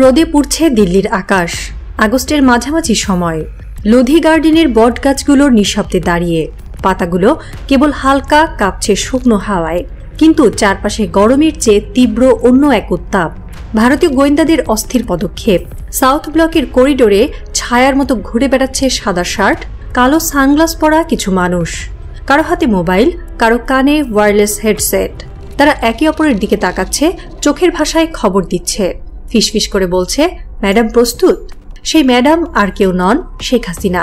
রোদে পুড়ছে দিল্লির আকাশ। আগস্টের মাঝামাঝি সময় লোধি গার্ডেনের বট গাছগুলোর নিঃশব্দে দাঁড়িয়ে, পাতাগুলো কেবল হালকা কাঁপছে শুকনো হাওয়ায়, কিন্তু চারপাশে গরমের চেয়ে তীব্র অন্য এক উত্তাপ। ভারতীয় গোয়েন্দাদের অস্থির পদক্ষেপ। সাউথ ব্লকের করিডোরে ছায়ার মতো ঘুরে বেড়াচ্ছে সাদা শার্ট, কালো সানগ্লাস পরা কিছু মানুষ। কারো হাতে মোবাইল, কারো কানে ওয়্যারলেস হেডসেট। তারা একে অপরের দিকে তাকাচ্ছে, চোখের ভাষায় খবর দিচ্ছে, ফিসফিস করে বলছে, ম্যাডাম প্রস্তুত? সেই ম্যাডাম আর কেউ নন, শেখ হাসিনা,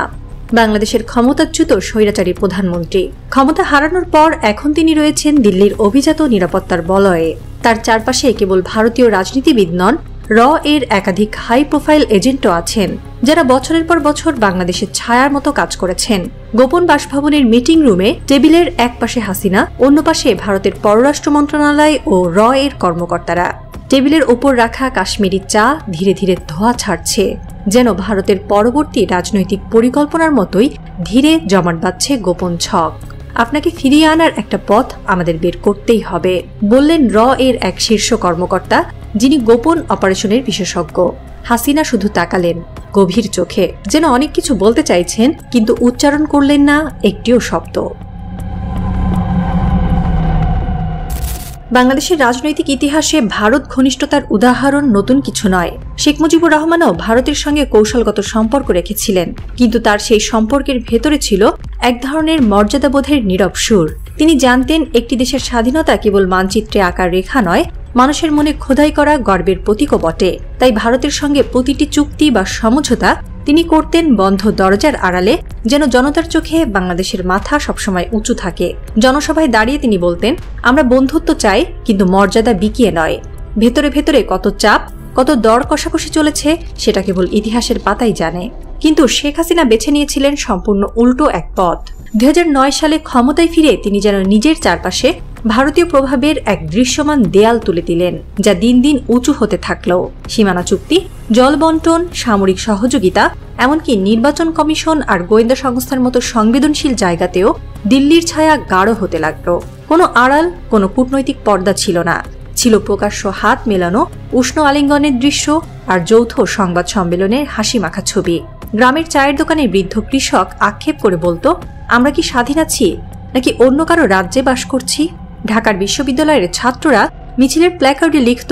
বাংলাদেশের ক্ষমতাচ্যুত স্বৈরাচারী প্রধানমন্ত্রী। ক্ষমতা হারানোর পর এখন তিনি রয়েছেন দিল্লির অভিজাত নিরাপত্তার বলয়ে। তার চারপাশে কেবল ভারতীয় রাজনীতিবিদ নন, র এর একাধিক হাই প্রোফাইল এজেন্টও আছেন, যারা বছরের পর বছর বাংলাদেশের ছায়ার মতো কাজ করেছেন। গোপন বাসভবনের মিটিং রুমে টেবিলের এক পাশে হাসিনা, অন্য পাশে ভারতের পররাষ্ট্র মন্ত্রণালয় ও র এর কর্মকর্তারা। টেবিলের ওপর রাখা কাশ্মীরি চা ধীরে ধীরে ধোঁয়া ছাড়ছে, যেন ভারতের পরবর্তী রাজনৈতিক পরিকল্পনার মতোই ধীরে জমাট বাঁধছে গোপন ছক। আপনাকে ফিরিয়ে আনার একটা পথ আমাদের বের করতেই হবে, বললেন র এর এক শীর্ষ কর্মকর্তা, যিনি গোপন অপারেশনের বিশেষজ্ঞ। হাসিনা শুধু তাকালেন গভীর চোখে, যেন অনেক কিছু বলতে চাইছেন, কিন্তু উচ্চারণ করলেন না একটিও শব্দ। বাংলাদেশের রাজনৈতিক ইতিহাসে ভারত ঘনিষ্ঠতার উদাহরণ নতুন কিছু নয়। শেখ মুজিবুর রহমানও ভারতের সঙ্গে কৌশলগত সম্পর্ক রেখেছিলেন, কিন্তু তার সেই সম্পর্কের ভেতরে ছিল এক ধরনের মর্যাদাবোধের নীরব সুর। তিনি জানতেন একটি দেশের স্বাধীনতা কেবল মানচিত্রে আঁকা রেখা নয়, মানুষের মনে খোদাই করা গর্বের প্রতীকও বটে। তাই ভারতের সঙ্গে প্রতিটি চুক্তি বা সমঝোতা তিনি করতেন বন্ধ দরজার আড়ালে, যেন জনতার চোখে বাংলাদেশের মাথা সবসময় উঁচু থাকে। জনসভায় দাঁড়িয়ে তিনি বলতেন, আমরা বন্ধুত্ব চাই, কিন্তু মর্যাদা বিকিয়ে নয়। ভেতরে ভেতরে কত চাপ, কত দর কষাকষি চলেছে সেটা কেবল ইতিহাসের পাতাই জানে। কিন্তু শেখ হাসিনা বেছে নিয়েছিলেন সম্পূর্ণ উল্টো এক পথ। 2009 সালে ক্ষমতায় ফিরে তিনি যেন নিজের চারপাশে ভারতীয় প্রভাবের এক দৃশ্যমান দেয়াল তুলে দিলেন, যা দিন দিন উঁচু হতে থাকল। সীমানা চুক্তি, জল বন্টন, সামরিক সহযোগিতা, এমনকি নির্বাচন কমিশন আর গোয়েন্দা সংস্থার মতো সংবেদনশীল জায়গাতেও দিল্লির ছায়া গাঢ় হতে লাগল। কোনো আড়াল, কোনো কূটনৈতিক পর্দা ছিল না। ছিল প্রকাশ্য হাত মেলানো, উষ্ণ আলিঙ্গনের দৃশ্য আর যৌথ সংবাদ সম্মেলনের হাসি মাখা ছবি। গ্রামের চায়ের দোকানে বৃদ্ধ কৃষক আক্ষেপ করে বলতো, আমরা কি স্বাধীন আছি নাকি অন্য কারো রাজ্যে বাস করছি? ঢাকার বিশ্ববিদ্যালয়ের ছাত্ররা মিছিলের প্ল্যাকার্ডে লিখত,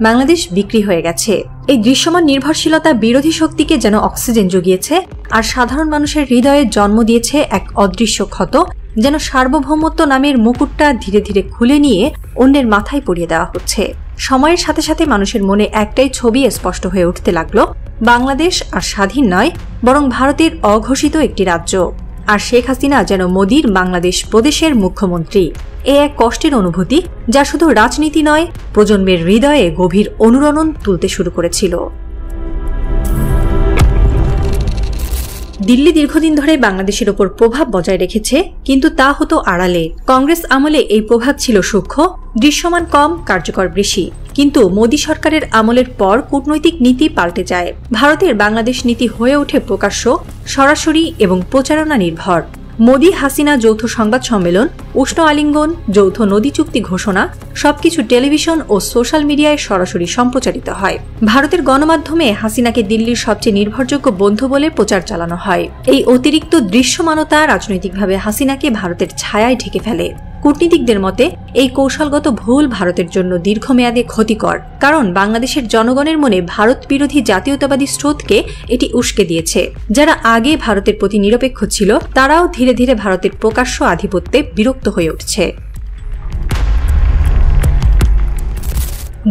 বাংলাদেশ বিক্রি হয়ে গেছে। এই দৃশ্যমান নির্ভরশীলতা বিরোধী শক্তিকে যেন অক্সিজেন জুগিয়েছে, আর সাধারণ মানুষের হৃদয়ে জন্ম দিয়েছে এক অদৃশ্য ক্ষত, যেন সার্বভৌমত্ব নামের মুকুটটা ধীরে ধীরে খুলে নিয়ে অন্যের মাথায় পরিয়ে দেওয়া হচ্ছে। সময়ের সাথে সাথে মানুষের মনে একটাই ছবি স্পষ্ট হয়ে উঠতে লাগলো, বাংলাদেশ আর স্বাধীন নয়, বরং ভারতের অঘোষিত একটি রাজ্য। আর শেখ হাসিনা যেন মোদির বাংলাদেশ প্রদেশের মুখ্যমন্ত্রী। এ এক কষ্টের অনুভূতি, যা শুধু রাজনীতি নয়, প্রজন্মের হৃদয়ে গভীর অনুরণন তুলতে শুরু করেছিল। দিল্লি দীর্ঘদিন ধরে বাংলাদেশের ওপর প্রভাব বজায় রেখেছে, কিন্তু তা হতো আড়ালে। কংগ্রেস আমলে এই প্রভাব ছিল সূক্ষ্ম, দৃশ্যমান কম, কার্যকর বেশি। কিন্তু মোদী সরকারের আমলের পর কূটনৈতিক নীতি পাল্টে যায়। ভারতের বাংলাদেশ নীতি হয়ে ওঠে প্রকাশ্য, সরাসরি এবং প্রচারণা নির্ভর। মোদী হাসিনা যৌথ সংবাদ সম্মেলন, উষ্ণ আলিঙ্গন, যৌথ নদী চুক্তি ঘোষণা, সবকিছু টেলিভিশন ও সোশ্যাল মিডিয়ায় সরাসরি সম্প্রচারিত হয়। ভারতের গণমাধ্যমে হাসিনাকে দিল্লির সবচেয়ে নির্ভরযোগ্য বন্ধু বলে প্রচার চালানো হয়। এই অতিরিক্ত দৃশ্যমানতা রাজনৈতিকভাবে হাসিনাকে ভারতের ছায়ায় ঢেকে ফেলে। কূটনীতিকদের মতে এই কৌশলগত ভুল ভারতের জন্য দীর্ঘমেয়াদে ক্ষতিকর, কারণ বাংলাদেশের জনগণের মনে ভারত বিরোধী জাতীয়তাবাদী স্রোতকে এটি উস্কে দিয়েছে। যারা আগে ভারতের প্রতি নিরপেক্ষ ছিল, তারাও ধীরে ধীরে ভারতের প্রকাশ্য আধিপত্যে বিরক্ত হয়ে উঠছে।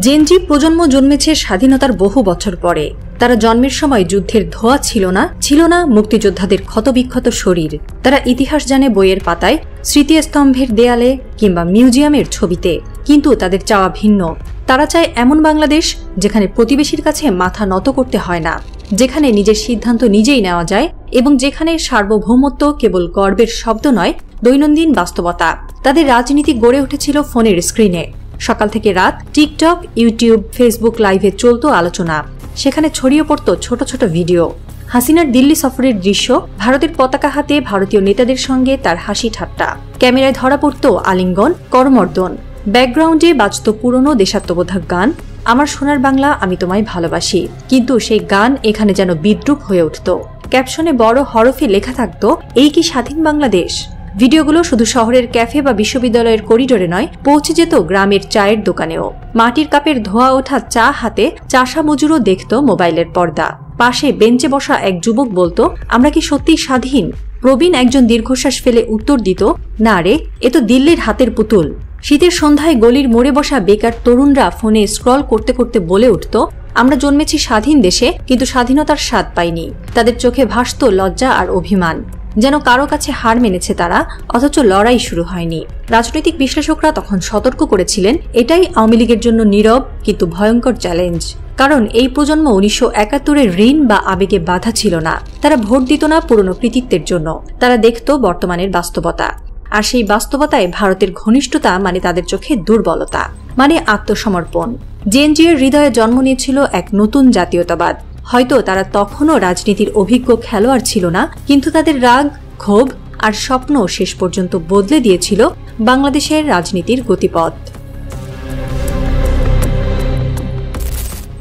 জেনজি প্রজন্ম জন্মেছে স্বাধীনতার বহু বছর পরে। তারা জন্মের সময় যুদ্ধের ধোঁয়া ছিল না মুক্তিযোদ্ধাদের ক্ষতবিক্ষত শরীর। তারা ইতিহাস জানে বইয়ের পাতায়, স্মৃতিস্তম্ভের দেয়ালে কিংবা মিউজিয়ামের ছবিতে, কিন্তু তাদের চাওয়া ভিন্ন। তারা চায় এমন বাংলাদেশ যেখানে প্রতিবেশীর কাছে মাথা নত করতে হয় না, যেখানে নিজের সিদ্ধান্ত নিজেই নেওয়া যায় এবং যেখানে সার্বভৌমত্ব কেবল গর্বের শব্দ নয়, দৈনন্দিন বাস্তবতা। তাদের রাজনীতি গড়ে উঠেছিল ফোনের স্ক্রিনে। সকাল থেকে রাত টিকটক, ইউটিউব, ফেসবুক লাইভে চলত আলোচনা। সেখানে ছড়িয়ে পড়ত ছোট ছোট ভিডিও। হাসিনার দিল্লি সফরের দৃশ্য, ভারতের পতাকা হাতে ভারতীয় নেতাদের সঙ্গে তার হাসি ঠাট্টা। ক্যামেরায় ধরা পড়ত আলিঙ্গন, করমর্দন। ব্যাকগ্রাউন্ডে বাজত পুরনো দেশাত্মবোধক গান, আমার সোনার বাংলা আমি তোমায় ভালোবাসি, কিন্তু সেই গান এখানে যেন বিদ্রূপ হয়ে উঠত। ক্যাপশনে বড় হরফে লেখা থাকতো, এই কি স্বাধীন বাংলাদেশ? ভিডিওগুলো শুধু শহরের ক্যাফে বা বিশ্ববিদ্যালয়ের করিডোরে নয়, পৌঁছে যেত গ্রামের চায়ের দোকানেও। মাটির কাপের ধোয়া ওঠা চা হাতে চাষা মজুরও দেখত মোবাইলের পর্দা। পাশে বেঞ্চে বসা এক যুবক বলতো, আমরা কি সত্যিই স্বাধীন? প্রবীণ একজন দীর্ঘশ্বাস ফেলে উত্তর দিত, না রে, এ তো দিল্লির হাতের পুতুল। শীতের সন্ধ্যায় গলির মোড়ে বসা বেকার তরুণরা ফোনে স্ক্রল করতে করতে বলে উঠত, আমরা জন্মেছি স্বাধীন দেশে, কিন্তু স্বাধীনতার স্বাদ পাইনি। তাদের চোখে ভাসত লজ্জা আর অভিমান, যেন কারো কাছে হার মেনেছে তারা, অথচ লড়াই শুরু হয়নি। রাজনৈতিক বিশ্লেষকরা তখন সতর্ক করেছিলেন, এটাই আওয়ামী লীগের জন্য নীরব কিন্তু ভয়ঙ্কর চ্যালেঞ্জ। কারণ এই প্রজন্ম 1971-এর ঋণ বা আবেগে বাধা ছিল না। তারা ভোট দিত না পুরনো কৃতিত্বের জন্য, তারা দেখত বর্তমানের বাস্তবতা। আর সেই বাস্তবতায় ভারতের ঘনিষ্ঠতা মানে তাদের চোখে দুর্বলতা, মানে আত্মসমর্পণ। জেএনজির হৃদয়ে জন্ম নিয়েছিল এক নতুন জাতীয়তাবাদ। হয়তো তারা তখনও রাজনীতির অভিজ্ঞ খেলোয়াড় ছিল না, কিন্তু তাদের রাগ, ক্ষোভ আর স্বপ্ন শেষ পর্যন্ত বদলে দিয়েছিল বাংলাদেশের রাজনীতির গতিপথ।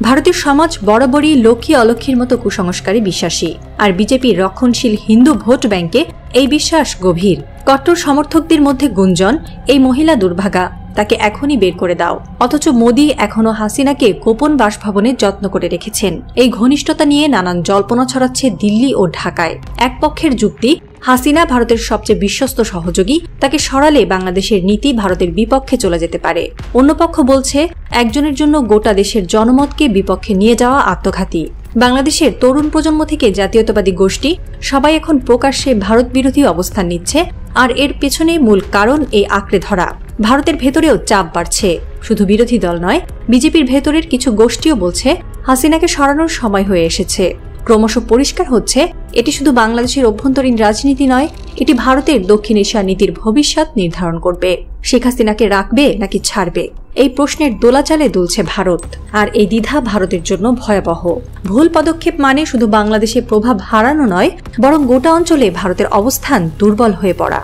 ভারতীয় সমাজ বরাবরই লক্ষ্মী অলক্ষ্মীর মতো কুসংস্কারে বিশ্বাসী, আর বিজেপির রক্ষণশীল হিন্দু ভোট ব্যাংকে এই বিশ্বাস গভীর। কট্টর সমর্থকদের মধ্যে গুঞ্জন, এই মহিলা দুর্ভাগা, তাকে এখনই বের করে দাও। অথচ মোদি এখনো হাসিনাকে গোপন বাসভবনে যত্ন করে রেখেছেন। এই ঘনিষ্ঠতা নিয়ে নানান জল্পনা ছড়াচ্ছে দিল্লি ও ঢাকায়। এক পক্ষের যুক্তি, হাসিনা ভারতের সবচেয়ে বিশ্বস্ত সহযোগী, তাকে সরালে বাংলাদেশের নীতি ভারতের বিপক্ষে চলে যেতে পারে। অন্য পক্ষ বলছে, একজনের জন্য গোটা দেশের জনমতকে বিপক্ষে নিয়ে যাওয়া আত্মঘাতী। বাংলাদেশের তরুণ প্রজন্ম থেকে জাতীয়তাবাদী গোষ্ঠী সবাই এখন প্রকাশ্যে ভারত বিরোধী অবস্থান নিচ্ছে, আর এর পেছনে মূল কারণ এই আঁকড়ে ধরা। ভারতের ভেতরেও চাপ বাড়ছে, শুধু বিরোধী দল নয়, বিজেপির ভেতরের কিছু গোষ্ঠীও বলছে হাসিনাকে সরানোর সময় হয়ে এসেছে। ক্রমশ পরিষ্কার হচ্ছে, এটি শুধু বাংলাদেশের অভ্যন্তরীণ রাজনীতি নয়, এটি ভারতের দক্ষিণ এশিয়া নীতির ভবিষ্যৎ নির্ধারণ করবে। শেখ হাসিনাকে রাখবে নাকি ছাড়বে, এই প্রশ্নের দোলাচালে দুলছে ভারত। আর এই দ্বিধা ভারতের জন্য ভয়াবহ। ভুল পদক্ষেপ মানে শুধু বাংলাদেশে প্রভাব হারানো নয়, বরং গোটা অঞ্চলে ভারতের অবস্থান দুর্বল হয়ে পড়া।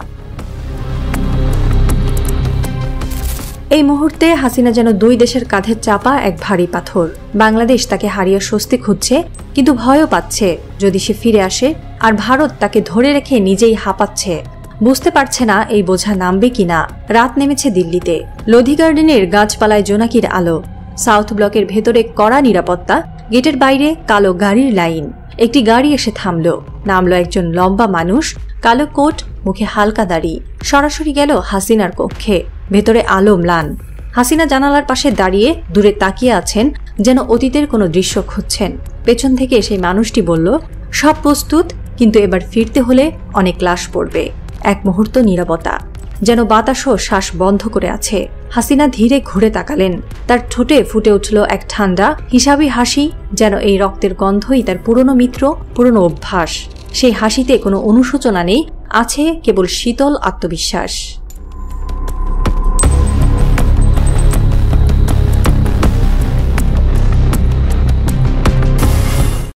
এই মুহূর্তে হাসিনা যেন দুই দেশের কাঁধে চাপা এক ভারী পাথর। বাংলাদেশ তাকে হারিয়ে স্বস্তি খুঁজছে, কিন্তু ভয়ও পাচ্ছে যদি সে ফিরে আসে, আর ভারত তাকে ধরে রেখে নিজেই হাঁপাচ্ছে। বুঝতে পারছে না এই বোঝা নামবে কিনা। রাত নেমেছে দিল্লিতে। লোধি গার্ডেনের গাছপালায় জোনাকির আলো, সাউথ ব্লকের ভেতরে কড়া নিরাপত্তা, গেটের বাইরে কালো গাড়ির লাইন। একটি গাড়ি এসে থামলো, নামলো একজন লম্বা মানুষ, কালো কোট, মুখে হালকা দাড়ি। সরাসরি গেল হাসিনার কক্ষে। ভেতরে আলো ম্লান। হাসিনা জানালার পাশে দাঁড়িয়ে দূরে তাকিয়ে আছেন, যেন অতীতের কোনো দৃশ্য খুঁজছেন। পেছন থেকে সেই মানুষটি বলল, সব প্রস্তুত, কিন্তু এবার ফিরতে হলে অনেক লাশ পড়বে। এক মুহূর্ত নীরবতা, যেন বাতাসও শ্বাস বন্ধ করে আছে। হাসিনা ধীরে ঘুরে তাকালেন। তার ঠোঁটে ফুটে উঠল এক ঠান্ডা হিসাবি হাসি, যেন এই রক্তের গন্ধই তার পুরনো মিত্র, পুরনো অভ্যাস। সেই হাসিতে কোনো অনুশোচনা নেই, আছে কেবল শীতল আত্মবিশ্বাস।